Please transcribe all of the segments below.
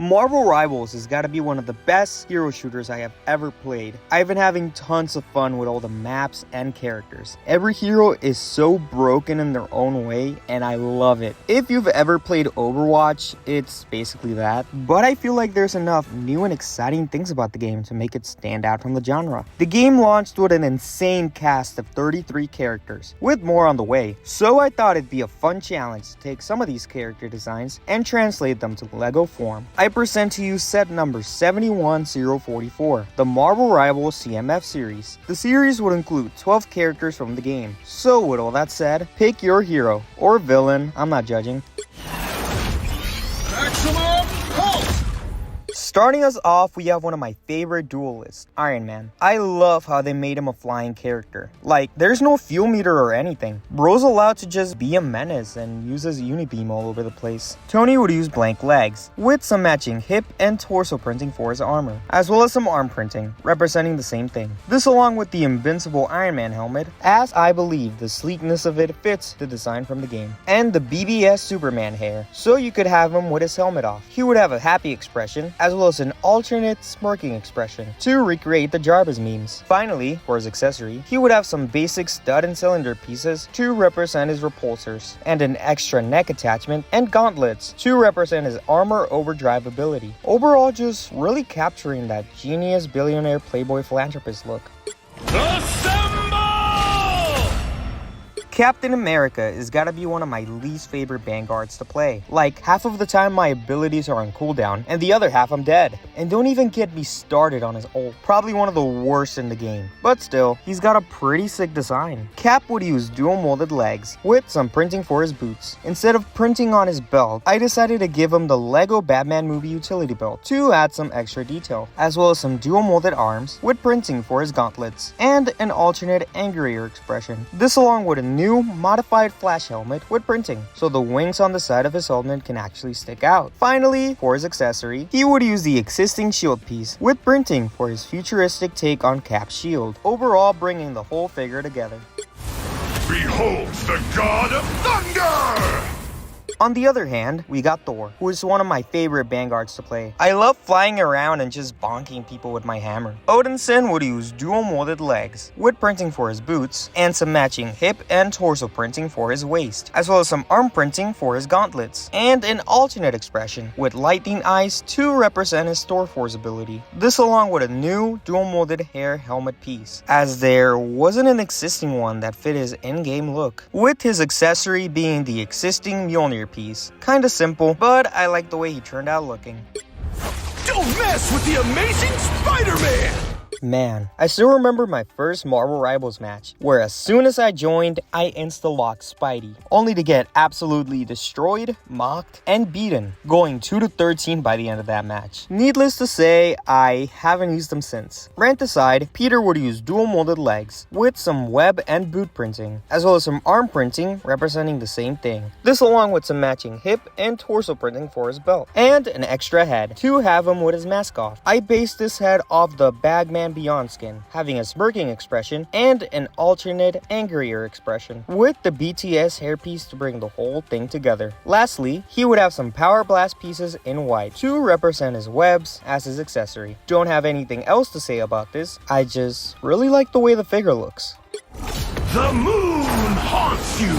Marvel Rivals has got to be one of the best hero shooters I have ever played. I've been having tons of fun with all the maps and characters. Every hero is so broken in their own way, and I love it. If you've ever played Overwatch, it's basically that. But I feel like there's enough new and exciting things about the game to make it stand out from the genre. The game launched with an insane cast of 33 characters, with more on the way. So I thought it'd be a fun challenge to take some of these character designs and translate them to Lego form. I present to you set number 71044, the Marvel Rivals CMF Series. The series would include 12 characters from the game. So with all that said, pick your hero, or villain, I'm not judging. Maximum Pulse! Starting us off, we have one of my favorite duelists, Iron Man. I love how they made him a flying character. Like, there's no fuel meter or anything. Bro's allowed to just be a menace and use his unibeam all over the place. Tony would use blank legs, with some matching hip and torso printing for his armor, as well as some arm printing, representing the same thing. This along with the invincible Iron Man helmet, as I believe the sleekness of it fits the design from the game. And the BBS Superman hair, so you could have him with his helmet off. He would have a happy expression, as well as an alternate smirking expression to recreate the Jarvis memes. Finally, for his accessory, he would have some basic stud and cylinder pieces to represent his repulsors, and an extra neck attachment and gauntlets to represent his armor overdrive ability. Overall, just really capturing that genius billionaire playboy philanthropist look. Captain America has gotta be one of my least favorite vanguards to play. Like, half of the time my abilities are on cooldown, and the other half I'm dead. And don't even get me started on his ult. Probably one of the worst in the game. But still, he's got a pretty sick design. Cap would use dual molded legs, with some printing for his boots. Instead of printing on his belt, I decided to give him the Lego Batman movie utility belt to add some extra detail, as well as some dual molded arms, with printing for his gauntlets, and an alternate angrier expression. This along with a new modified flash helmet with printing, so the wings on the side of his helmet can actually stick out. Finally, for his accessory, he would use the existing shield piece with printing for his futuristic take on Cap's shield, overall bringing the whole figure together. Behold the God of Thunder! On the other hand, we got Thor, who is one of my favorite vanguards to play. I love flying around and just bonking people with my hammer. Odinson would use dual molded legs, with printing for his boots, and some matching hip and torso printing for his waist, as well as some arm printing for his gauntlets, and an alternate expression with lightning eyes to represent his Thor Force ability. This along with a new dual molded hair helmet piece, as there wasn't an existing one that fit his in-game look, with his accessory being the existing Mjolnir piece. Kinda simple, but I like the way he turned out looking. Don't mess with the amazing Spider-Man! Man, I still remember my first Marvel Rivals match, where as soon as I joined, I insta-locked Spidey, only to get absolutely destroyed, mocked, and beaten, going 2-13 by the end of that match. Needless to say, I haven't used them since. Rant aside, Peter would use dual molded legs, with some web and boot printing, as well as some arm printing representing the same thing. This along with some matching hip and torso printing for his belt, and an extra head to have him with his mask off. I based this head off the Bagman Beyond skin, having a smirking expression and an alternate angrier expression, with the BTS hairpiece to bring the whole thing together. Lastly, he would have some power blast pieces in white to represent his webs as his accessory. Don't have anything else to say about this, I just really like the way the figure looks. The moon haunts you!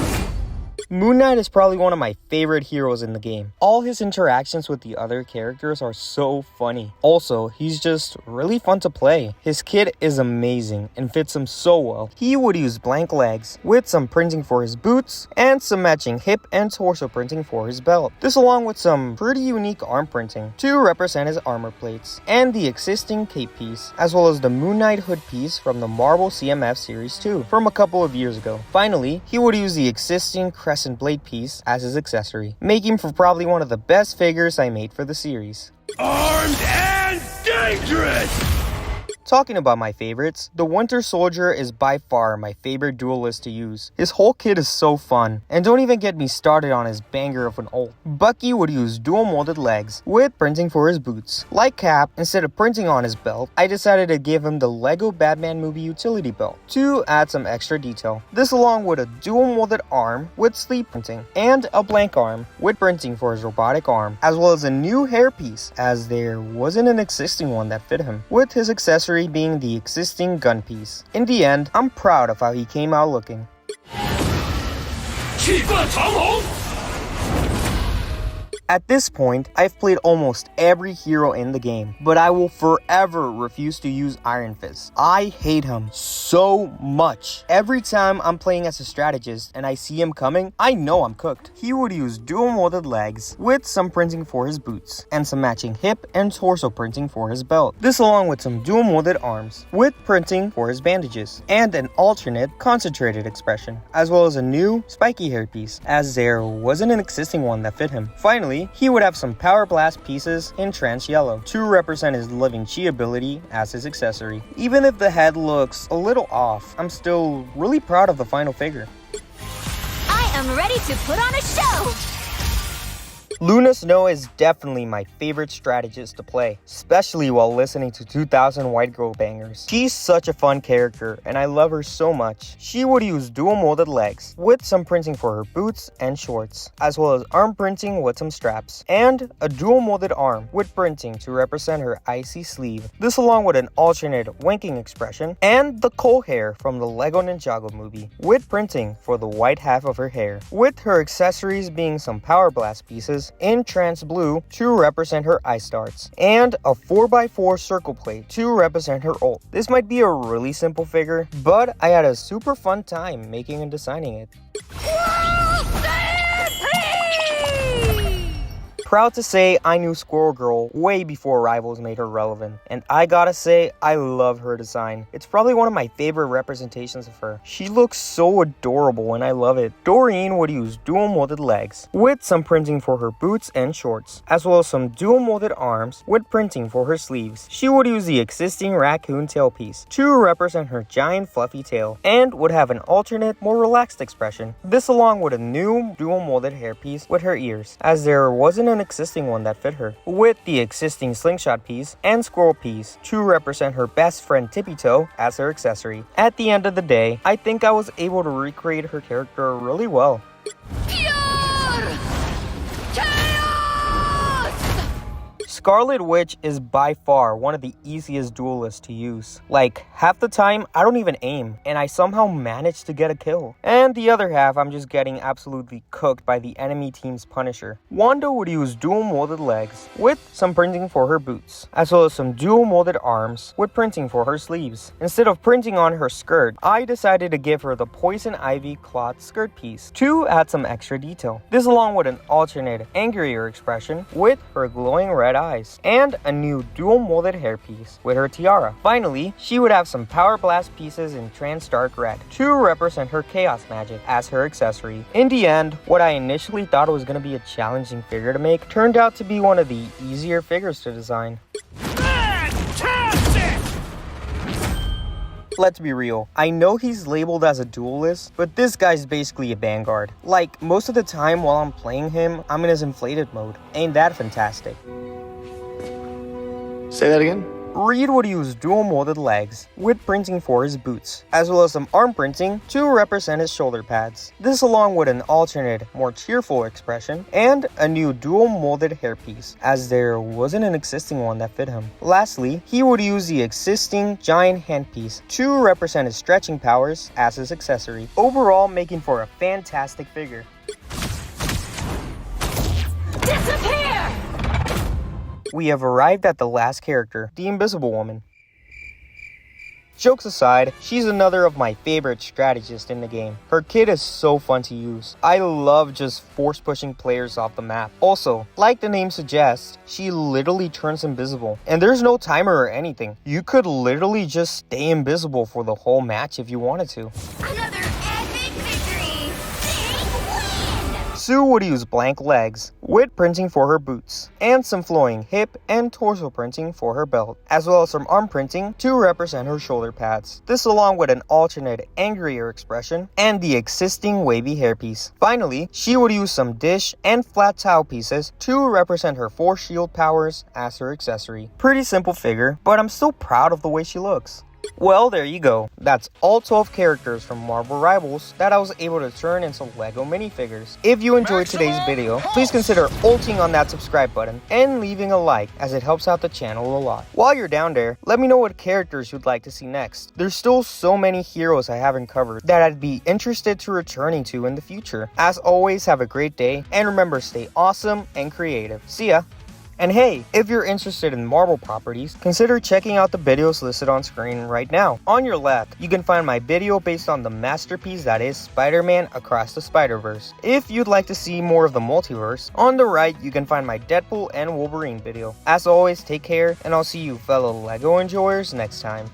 Moon Knight is probably one of my favorite heroes in the game. All his interactions with the other characters are so funny. Also, he's just really fun to play. His kit is amazing and fits him so well. He would use blank legs, with some printing for his boots, and some matching hip and torso printing for his belt. This along with some pretty unique arm printing to represent his armor plates, and the existing cape piece, as well as the Moon Knight hood piece from the Marvel CMF Series 2 from a couple of years ago. Finally, he would use the existing crescent blade piece as his accessory, making for probably one of the best figures I made for the series. Armed and dangerous! Talking about my favorites, the Winter Soldier is by far my favorite duelist to use. His whole kit is so fun, and don't even get me started on his banger of an ult. Bucky would use dual molded legs with printing for his boots. Like Cap, instead of printing on his belt, I decided to give him the Lego Batman movie utility belt to add some extra detail. This along with a dual molded arm with sleeve printing, and a blank arm with printing for his robotic arm, as well as a new hairpiece as there wasn't an existing one that fit him, with his accessory being the existing gun piece. In the end, I'm proud of how he came out looking. 气贯长虹。 At this point, I've played almost every hero in the game, but I will forever refuse to use Iron Fist. I hate him so much. Every time I'm playing as a strategist and I see him coming, I know I'm cooked. He would use dual molded legs with some printing for his boots, and some matching hip and torso printing for his belt. This along with some dual molded arms with printing for his bandages, and an alternate concentrated expression, as well as a new spiky hairpiece, as there wasn't an existing one that fit him. Finally, he would have some Power Blast pieces in trans yellow to represent his living chi ability as his accessory. Even if the head looks a little off, I'm still really proud of the final figure. I am ready to put on a show! Luna Snow is definitely my favorite strategist to play, especially while listening to 2000 White Girl bangers. She's such a fun character and I love her so much. She would use dual molded legs with some printing for her boots and shorts, as well as arm printing with some straps, and a dual molded arm with printing to represent her icy sleeve. This along with an alternate winking expression and the coal hair from the Lego Ninjago movie with printing for the white half of her hair, with her accessories being some Power Blast pieces in trans blue to represent her ice darts, and a 4x4 circle plate to represent her ult. This might be a really simple figure, but I had a super fun time making and designing it. Proud to say I knew Squirrel Girl way before Rivals made her relevant, and I gotta say I love her design. It's probably one of my favorite representations of her. She looks so adorable and I love it. Doreen would use dual molded legs with some printing for her boots and shorts, as well as some dual molded arms with printing for her sleeves. She would use the existing raccoon tailpiece to represent her giant fluffy tail, and would have an alternate, more relaxed expression. This along with a new dual molded hairpiece with her ears, as there wasn't an existing one that fit her, with the existing slingshot piece and squirrel piece to represent her best friend Tippy Toe as her accessory. At the end of the day, I think I was able to recreate her character really well. Scarlet Witch is by far one of the easiest duelists to use. Like, half the time, I don't even aim, and I somehow manage to get a kill. And the other half, I'm just getting absolutely cooked by the enemy team's Punisher. Wanda would use dual molded legs, with some printing for her boots, as well as some dual molded arms, with printing for her sleeves. Instead of printing on her skirt, I decided to give her the Poison Ivy cloth skirt piece, to add some extra detail. This along with an alternate, angrier expression, with her glowing red eyes, and a new dual molded hairpiece with her tiara. Finally, she would have some Power Blast pieces in trans dark red to represent her chaos magic as her accessory. In the end, what I initially thought was going to be a challenging figure to make turned out to be one of the easier figures to design. Fantastic! Let's be real, I know he's labeled as a duelist, but this guy's basically a vanguard. Like, most of the time while I'm playing him, I'm in his inflated mode. Ain't that fantastic? Say that again? Reed would use dual molded legs with printing for his boots, as well as some arm printing to represent his shoulder pads. This along with an alternate, more cheerful expression, and a new dual molded hairpiece, as there wasn't an existing one that fit him. Lastly, he would use the existing giant handpiece to represent his stretching powers as his accessory, overall making for a fantastic figure. Disappear! We have arrived at the last character, the Invisible Woman. Jokes aside, she's another of my favorite strategists in the game. Her kit is so fun to use. I love just force pushing players off the map. Also, like the name suggests, she literally turns invisible. And there's no timer or anything. You could literally just stay invisible for the whole match if you wanted to. Another epic victory! Big win! Sue would use blank legs, with printing for her boots, and some flowing hip and torso printing for her belt, as well as some arm printing to represent her shoulder pads. This along with an alternate angrier expression and the existing wavy hairpiece. Finally, she would use some dish and flat towel pieces to represent her 4 shield powers as her accessory. Pretty simple figure, but I'm still proud of the way she looks. Well, there you go. That's all 12 characters from Marvel Rivals that I was able to turn into LEGO minifigures. If you enjoyed today's video, please consider ulting on that subscribe button and leaving a like as it helps out the channel a lot. While you're down there, let me know what characters you'd like to see next. There's still so many heroes I haven't covered that I'd be interested to returning to in the future. As always, have a great day, and remember, stay awesome and creative. See ya! And hey, if you're interested in Marvel properties, consider checking out the videos listed on screen right now. On your left, you can find my video based on the masterpiece that is Spider-Man Across the Spider-Verse. If you'd like to see more of the multiverse, on the right, you can find my Deadpool and Wolverine video. As always, take care, and I'll see you fellow LEGO enjoyers next time.